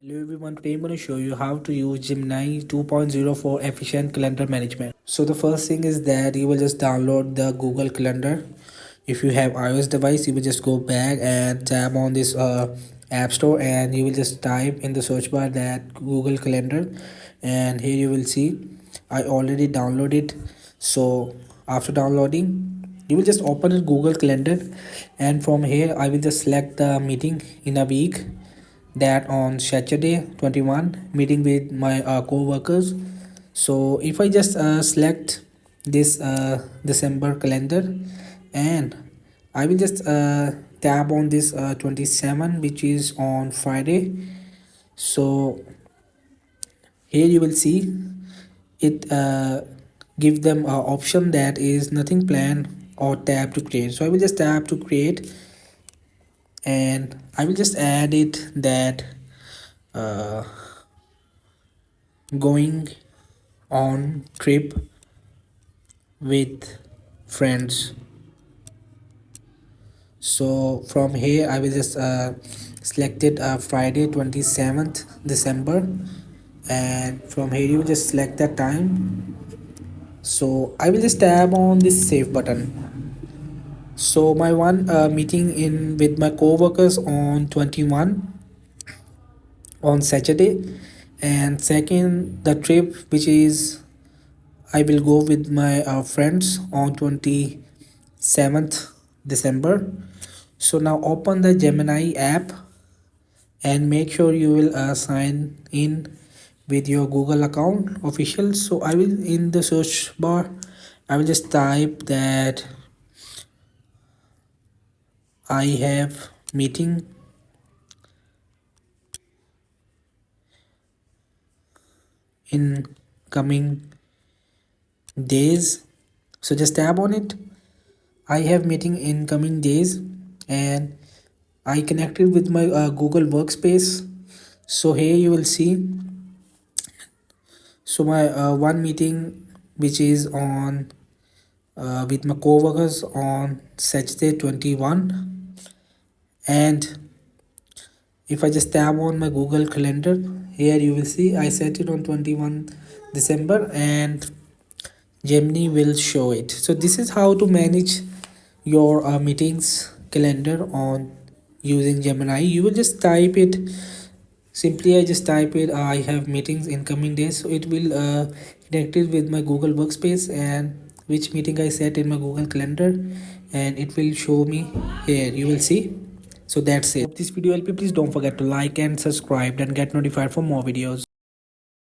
Hello everyone, today I'm going to show you how to use Gemini 2.0 for efficient calendar management. So the first thing is that you will just download the Google Calendar. If you have iOS device, you will just go back and tap on this App Store, and you will just type in the search bar that Google Calendar, and here you will see I already downloaded. So after downloading, you will just open a Google Calendar, and from here I will just select the meeting in a week, that on Saturday 21 meeting with my co-workers. So if I just select this December calendar, and I will just tap on this 27, which is on Friday. So here you will see it give them a option that is nothing planned or tap to create. So I will just tap to create, and I will just add it that uh, going on trip with friends. So from here I will just select it Friday 27th December, and from here you will just select that time. So I will just tap on this save button. So my one meeting in with my co-workers on 21 on Saturday, and second the trip which is I will go with my friends on 27th December. So now open the Gemini app and make sure you will sign in with your Google account official. So I will, in the search bar, I will just type that I have meeting in coming days. So just tap on it. I have meeting in coming days, and I connected with my Google Workspace. So here you will see, so my one meeting which is on with my co-workers on Saturday 21, and if I just tap on my Google Calendar, here you will see I set it on 21 December, and Gemini will show it. So this is how to manage your meetings calendar on using Gemini. You will just type it simply. I just type it I have meetings in coming days, so it will connect it with my Google Workspace and which meeting I set in my Google Calendar, and it will show me here. You will see. So that's it. Hope this video helped you. Please don't forget to like and subscribe and get notified for more videos.